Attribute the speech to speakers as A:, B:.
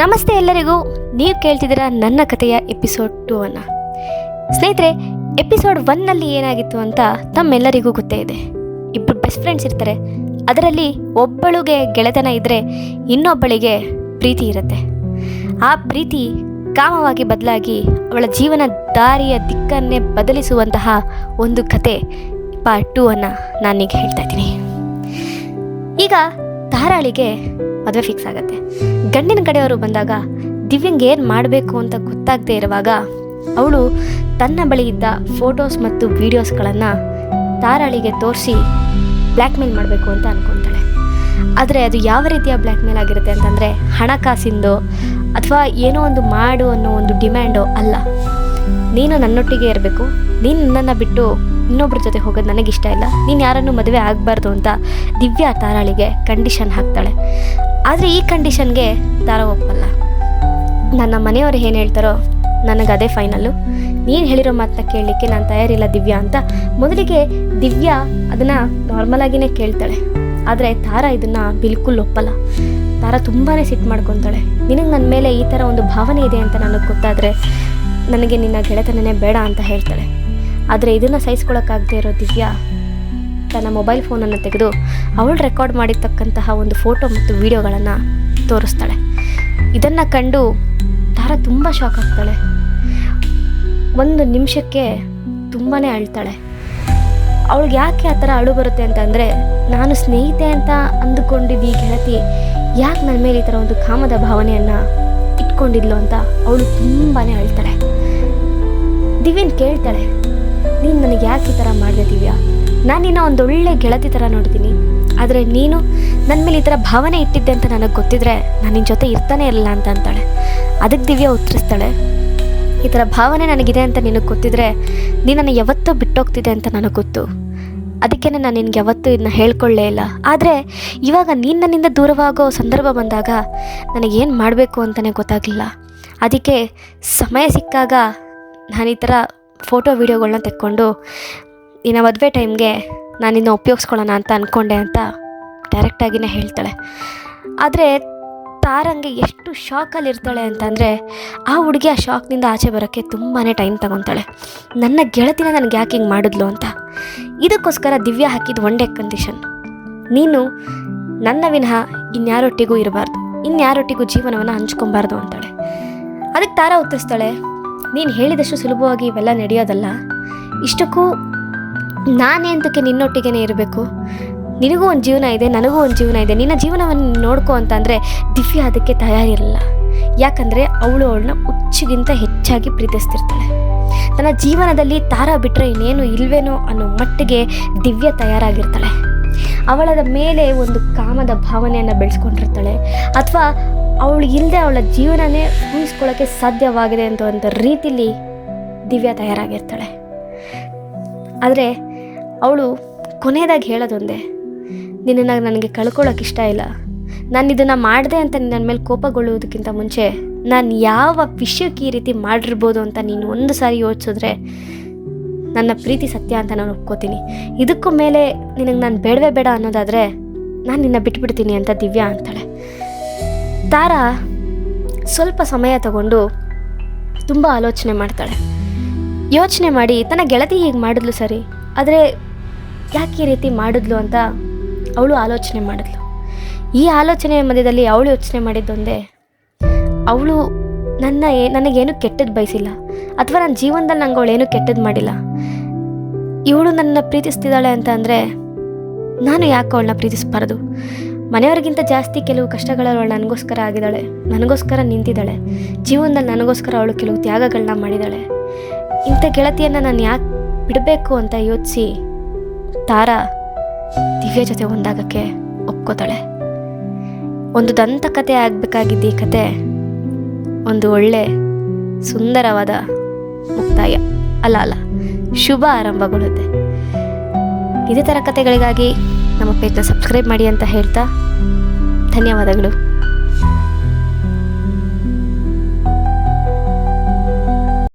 A: ನಮಸ್ತೆ ಎಲ್ಲರಿಗೂ. ನೀವು ಕೇಳ್ತಿದ್ದೀರಾ ನನ್ನ ಕಥೆಯ ಎಪಿಸೋಡ್ 2 ಅನ್ನು. ಸ್ನೇಹಿತರೆ, ಎಪಿಸೋಡ್ 1ನಲ್ಲಿ ಏನಾಗಿತ್ತು ಅಂತ ತಮ್ಮೆಲ್ಲರಿಗೂ ಗೊತ್ತೇ ಇದೆ. ಇಬ್ಬರು ಬೆಸ್ಟ್ ಫ್ರೆಂಡ್ಸ್ ಇರ್ತಾರೆ. ಅದರಲ್ಲಿ ಒಬ್ಬಳಿಗೆ ಗೆಳೆತನ ಇದ್ದರೆ ಇನ್ನೊಬ್ಬಳಿಗೆ ಪ್ರೀತಿ ಇರುತ್ತೆ. ಆ ಪ್ರೀತಿ ಕಾಮವಾಗಿ ಬದಲಾಗಿ ಅವಳ ಜೀವನ ದಾರಿಯ ದಿಕ್ಕನ್ನೇ ಬದಲಿಸುವಂತಹ ಒಂದು ಕತೆ ಪಾರ್ಟ್ 2 ಅನ್ನು ನಾನೀಗ ಹೇಳ್ತಾ ಇದ್ದೀನಿ. ಈಗ ತಾರಾಳಿಗೆ ಮದುವೆ ಫಿಕ್ಸ್ ಆಗುತ್ತೆ. ಗಂಡಿನ ಕಡೆಯವರು ಬಂದಾಗ ದಿವ್ಯಂಗೆ ಏನು ಮಾಡಬೇಕು ಅಂತ ಗೊತ್ತಾಗದೇ ಇರುವಾಗ ಅವಳು ತನ್ನ ಬಳಿ ಇದ್ದ ಫೋಟೋಸ್ ಮತ್ತು ವೀಡಿಯೋಸ್ಗಳನ್ನು ತಾರಾಳಿಗೆ ತೋರಿಸಿ ಬ್ಲ್ಯಾಕ್ಮೇಲ್ ಮಾಡಬೇಕು ಅಂತ ಅಂದ್ಕೊತಾಳೆ. ಆದರೆ ಅದು ಯಾವ ರೀತಿಯ ಬ್ಲ್ಯಾಕ್ಮೇಲ್ ಆಗಿರುತ್ತೆ ಅಂತಂದರೆ ಹಣಕಾಸಿಂದೋ ಅಥವಾ ಏನೋ ಒಂದು ಮಾಡು ಅನ್ನೋ ಒಂದು ಡಿಮ್ಯಾಂಡೋ ಅಲ್ಲ. ನೀನು ನನ್ನೊಟ್ಟಿಗೆ ಇರಬೇಕು, ನೀನು ನನ್ನನ್ನು ಬಿಟ್ಟು ಇನ್ನೊಬ್ಬರ ಜೊತೆ ಹೋಗೋದು ನನಗಿಷ್ಟ ಇಲ್ಲ, ನೀನು ಯಾರನ್ನು ಮದುವೆ ಆಗಬಾರ್ದು ಅಂತ ದಿವ್ಯಾ ತಾರಾಳಿಗೆ ಕಂಡೀಷನ್ ಹಾಕ್ತಾಳೆ. ಆದರೆ ಈ ಕಂಡೀಷನ್ಗೆ ತಾರಾ ಒಪ್ಪಲ್ಲ. ನನ್ನ ಮನೆಯವರು ಏನು ಹೇಳ್ತಾರೋ ನನಗೆ ಅದೇ ಫೈನಲ್ಲು, ನೀನು ಹೇಳಿರೋ ಮಾತನ್ನ ಕೇಳಲಿಕ್ಕೆ ನಾನು ತಯಾರಿಲ್ಲ ದಿವ್ಯಾ ಅಂತ ಮೊದಲಿಗೆ ದಿವ್ಯಾ ಅದನ್ನು ನಾರ್ಮಲಾಗಿಯೇ ಕೇಳ್ತಾಳೆ. ಆದರೆ ತಾರಾ ಇದನ್ನು ಬಿಲ್ಕುಲ್ ಒಪ್ಪಲ್ಲ. ತಾರಾ ತುಂಬಾ ಸಿಟ್ಟು ಮಾಡ್ಕೊತಾಳೆ. ನಿನಗೆ ನನ್ನ ಮೇಲೆ ಈ ಥರ ಒಂದು ಭಾವನೆ ಇದೆ ಅಂತ ನನಗೆ ಗೊತ್ತಾದರೆ ನನಗೆ ನಿನ್ನ ಗೆಳೆತನೇ ಬೇಡ ಅಂತ ಹೇಳ್ತಾಳೆ. ಆದರೆ ಇದನ್ನು ಸಹಿಸ್ಕೊಳ್ಳೋಕ್ಕಾಗದೇ ಇರೋ ದಿವ್ಯಾ ತನ್ನ ಮೊಬೈಲ್ ಫೋನನ್ನು ತೆಗೆದು ಅವಳು ರೆಕಾರ್ಡ್ ಮಾಡಿರ್ತಕ್ಕಂತಹ ಒಂದು ಫೋಟೋ ಮತ್ತು ವಿಡಿಯೋಗಳನ್ನು ತೋರಿಸ್ತಾಳೆ. ಇದನ್ನು ಕಂಡು ತಾರಾ ತುಂಬ ಶಾಕ್ ಆಗ್ತಾಳೆ. ಒಂದು ನಿಮಿಷಕ್ಕೆ ತುಂಬಾ ಅಳ್ತಾಳೆ. ಅವಳಿಗೆ ಯಾಕೆ ಆ ಥರ ಅಳು ಬರುತ್ತೆ ಅಂತಂದರೆ, ನಾನು ಸ್ನೇಹಿತೆ ಅಂತ ಅಂದುಕೊಂಡಿದ್ದು ಈ ಗೆಳತಿ ಯಾಕೆ ನನ್ನ ಮೇಲೆ ಈ ಥರ ಒಂದು ಕಾಮದ ಭಾವನೆಯನ್ನು ಇಟ್ಕೊಂಡಿದ್ಲು ಅಂತ ಅವಳು ತುಂಬಾ ಅಳ್ತಾಳೆ. ದಿವ್ಯನ್ ಕೇಳ್ತಾಳೆ, ನೀನು ನನಗೆ ಯಾಕೆ ಈ ಥರ ಮಾಡಿದೆ ದಿವ್ಯಾ? ನಾನು ನಿನ್ನ ಒಂದೊಳ್ಳೆ ಗೆಳತಿ ಥರ ನೋಡ್ತೀನಿ, ಆದರೆ ನೀನು ನನ್ನ ಮೇಲೆ ಈ ಥರ ಭಾವನೆ ಇಟ್ಟಿದ್ದೆ ಅಂತ ನನಗೆ ಗೊತ್ತಿದ್ರೆ ನಾನು ನಿನ್ನ ಜೊತೆ ಇರ್ತಾನೆ ಇರಲ್ಲ ಅಂತ ಅಂತಾಳೆ. ಅದಕ್ಕೆ ದಿವ್ಯಾ ಉತ್ತರಿಸ್ತಾಳೆ, ಈ ಥರ ಭಾವನೆ ನನಗಿದೆ ಅಂತ ನಿನಗೆ ಗೊತ್ತಿದ್ರೆ ನೀನನ್ನು ಯಾವತ್ತೂ ಬಿಟ್ಟೋಗ್ತಿದೆ ಅಂತ ನನಗೆ ಗೊತ್ತು, ಅದಕ್ಕೇ ನಾನು ನಿನಗೆ ಯಾವತ್ತೂ ಇದನ್ನ ಹೇಳ್ಕೊಳ್ಳೇ ಇಲ್ಲ. ಆದರೆ ಇವಾಗ ನೀನು ನನ್ನಿಂದ ದೂರವಾಗೋ ಸಂದರ್ಭ ಬಂದಾಗ ನನಗೇನು ಮಾಡಬೇಕು ಅಂತಲೇ ಗೊತ್ತಾಗಲಿಲ್ಲ. ಅದಕ್ಕೆ ಸಮಯ ಸಿಕ್ಕಾಗ ನಾನು ಈ ಥರ ಫೋಟೋ ವೀಡಿಯೋಗಳನ್ನ ತೆಕ್ಕೊಂಡು ನಿನ್ನ ಮದುವೆ ಟೈಮ್ಗೆ ನಾನಿನ್ನು ಉಪಯೋಗಿಸ್ಕೊಳ್ಳೋಣ ಅಂತ ಅಂದ್ಕೊಂಡೆ ಅಂತ ಡೈರೆಕ್ಟಾಗಿಯೇ ಹೇಳ್ತಾಳೆ. ಆದರೆ ತಾರಂಗೆ ಎಷ್ಟು ಶಾಕಲ್ಲಿರ್ತಾಳೆ ಅಂತಂದರೆ ಆ ಹುಡುಗಿ ಆ ಶಾಕ್ನಿಂದ ಆಚೆ ಬರೋಕ್ಕೆ ತುಂಬಾ ಟೈಮ್ ತಗೊತಾಳೆ. ನನ್ನ ಗೆಳತಿನ ನನಗೆ ಯಾಕೆ ಹಿಂಗೆ ಮಾಡಿದ್ಲು ಅಂತ. ಇದಕ್ಕೋಸ್ಕರ ದಿವ್ಯಾ ಹಾಕಿದ್ದು ಒನ್ ಡೇ ಕಂಡೀಷನ್, ನೀನು ನನ್ನ ವಿನಃ ಇನ್ಯಾರೊಟ್ಟಿಗೂ ಇರಬಾರ್ದು, ಇನ್ಯಾರೊಟ್ಟಿಗೂ ಜೀವನವನ್ನು ಹಂಚ್ಕೊಬಾರ್ದು ಅಂತಾಳೆ. ಅದಕ್ಕೆ ತಾರಾ ಉತ್ತರಿಸ್ತಾಳೆ, ನೀನು ಹೇಳಿದಷ್ಟು ಸುಲಭವಾಗಿ ಇವೆಲ್ಲ ನಡೆಯೋದಲ್ಲ, ಇಷ್ಟಕ್ಕೂ ನಾನೇ ಅಂತಕ್ಕೆ ನಿನ್ನೊಟ್ಟಿಗೆ ಇರಬೇಕು, ನಿನಗೂ ಒಂದು ಜೀವನ ಇದೆ, ನನಗೂ ಒಂದು ಜೀವನ ಇದೆ, ನಿನ್ನ ಜೀವನವನ್ನು ನೋಡ್ಕೊ ಅಂತಂದರೆ ದಿವ್ಯಾ ಅದಕ್ಕೆ ತಯಾರಿರಲ್ಲ. ಯಾಕಂದರೆ ಅವಳನ್ನ ಹುಚ್ಚಿಗಿಂತ ಹೆಚ್ಚಾಗಿ ಪ್ರೀತಿಸ್ತಿರ್ತಾಳೆ. ತನ್ನ ಜೀವನದಲ್ಲಿ ತಾರಾ ಬಿಟ್ಟರೆ ಇನ್ನೇನು ಇಲ್ವೇನೋ ಅನ್ನೋ ಮಟ್ಟಿಗೆ ದಿವ್ಯಾ ತಯಾರಾಗಿರ್ತಾಳೆ. ಅವಳ ಮೇಲೆ ಒಂದು ಕಾಮದ ಭಾವನೆಯನ್ನು ಬೆಳೆಸ್ಕೊಂಡಿರ್ತಾಳೆ, ಅಥವಾ ಅವಳು ಇಲ್ಲದೆ ಅವಳ ಜೀವನನೇ ಊಹಿಸ್ಕೊಳ್ಳೋಕ್ಕೆ ಸಾಧ್ಯವಾಗಿದೆ ಅಂತ ಒಂದು ರೀತಿಲಿ ದಿವ್ಯಾ ತಯಾರಾಗಿರ್ತಾಳೆ. ಆದರೆ ಅವಳು ಕೊನೆಯದಾಗಿ ಹೇಳೋದೊಂದೇ, ನಿನ್ನನ್ನು ನನಗೆ ಕಳ್ಕೊಳ್ಳೋಕೆ ಇಷ್ಟ ಇಲ್ಲ, ನಾನು ಇದನ್ನು ಮಾಡಿದೆ ಅಂತ ನನ್ನ ಮೇಲೆ ಕೋಪಗೊಳ್ಳುವುದಕ್ಕಿಂತ ಮುಂಚೆ ನಾನು ಯಾವ ವಿಷಯಕ್ಕೆ ಈ ರೀತಿ ಮಾಡಿರ್ಬೋದು ಅಂತ ನೀನು ಒಂದು ಸಾರಿ ಯೋಚಿಸಿದ್ರೆ ನನ್ನ ಪ್ರೀತಿ ಸತ್ಯ ಅಂತ ನಾನು ಒಪ್ಕೋತೀನಿ, ಇದಕ್ಕೂ ಮೇಲೆ ನಿನಗೆ ನಾನು ಬೇಡವೇ ಬೇಡ ಅನ್ನೋದಾದರೆ ನಾನು ನಿನ್ನ ಬಿಟ್ಬಿಡ್ತೀನಿ ಅಂತ ದಿವ್ಯಾ ಅಂತಾಳೆ. ತಾರಾ ಸ್ವಲ್ಪ ಸಮಯ ತಗೊಂಡು ತುಂಬ ಆಲೋಚನೆ ಮಾಡ್ತಾಳೆ. ಯೋಚನೆ ಮಾಡಿ ತನ್ನ ಗೆಳತಿ ಹೀಗೆ ಮಾಡಿದ್ಲು ಸರಿ, ಆದರೆ ಯಾಕೆ ಈ ರೀತಿ ಮಾಡಿದ್ಲು ಅಂತ ಅವಳು ಆಲೋಚನೆ ಮಾಡಿದ್ಲು. ಈ ಆಲೋಚನೆಯ ಮಧ್ಯದಲ್ಲಿ ಅವಳು ಯೋಚನೆ ಮಾಡಿದ್ದೊಂದೇ, ಅವಳು ನನಗೇನು ಕೆಟ್ಟದ್ದು ಬಯಸಿಲ್ಲ, ಅಥವಾ ನನ್ನ ಜೀವನದಲ್ಲಿ ನಂಗೆ ಅವಳೇನು ಕೆಟ್ಟದ್ದು ಮಾಡಿಲ್ಲ. ಇವಳು ನನ್ನನ್ನು ಪ್ರೀತಿಸ್ತಿದ್ದಾಳೆ ಅಂತ ಅಂದರೆ ನಾನು ಯಾಕೆ ಅವಳನ್ನ ಪ್ರೀತಿಸಬಾರ್ದು? ಮನೆಯವ್ರಿಗಿಂತ ಜಾಸ್ತಿ ಕೆಲವು ಕಷ್ಟಗಳಲ್ಲಿ ಅವಳು ನನಗೋಸ್ಕರ ಆಗಿದ್ದಾಳೆ, ನನಗೋಸ್ಕರ ನಿಂತಿದ್ದಾಳೆ, ಜೀವನದಲ್ಲಿ ನನಗೋಸ್ಕರ ಅವಳು ಕೆಲವು ತ್ಯಾಗಗಳನ್ನ ಮಾಡಿದ್ದಾಳೆ. ಇಂಥ ಗೆಳತಿಯನ್ನು ನಾನು ಯಾಕೆ ಬಿಡಬೇಕು ಅಂತ ಯೋಚಿಸಿ ತಾರಾ ದಿವ್ಯಾ ಜೊತೆ ಒಂದಾಗಕ್ಕೆ ಒಪ್ಕೋತಾಳೆ. ಒಂದು ದಂತಕಥೆ ಆಗಬೇಕಾಗಿದ್ದ ಈ ಕತೆ ಒಂದು ಒಳ್ಳೆ ಸುಂದರವಾದ ಮುಕ್ತಾಯ ಅಲ್ಲ ಶುಭ ಆರಂಭಗೊಳ್ಳುತ್ತೆ. ಇದೇ ಥರ ಕಥೆಗಳಿಗಾಗಿ ನಮ್ಮ ಪೇಜ್ನ ಸಬ್ಸ್ಕ್ರೈಬ್ ಮಾಡಿ ಅಂತ ಹೇಳ್ತಾ ಧನ್ಯವಾದಗಳು.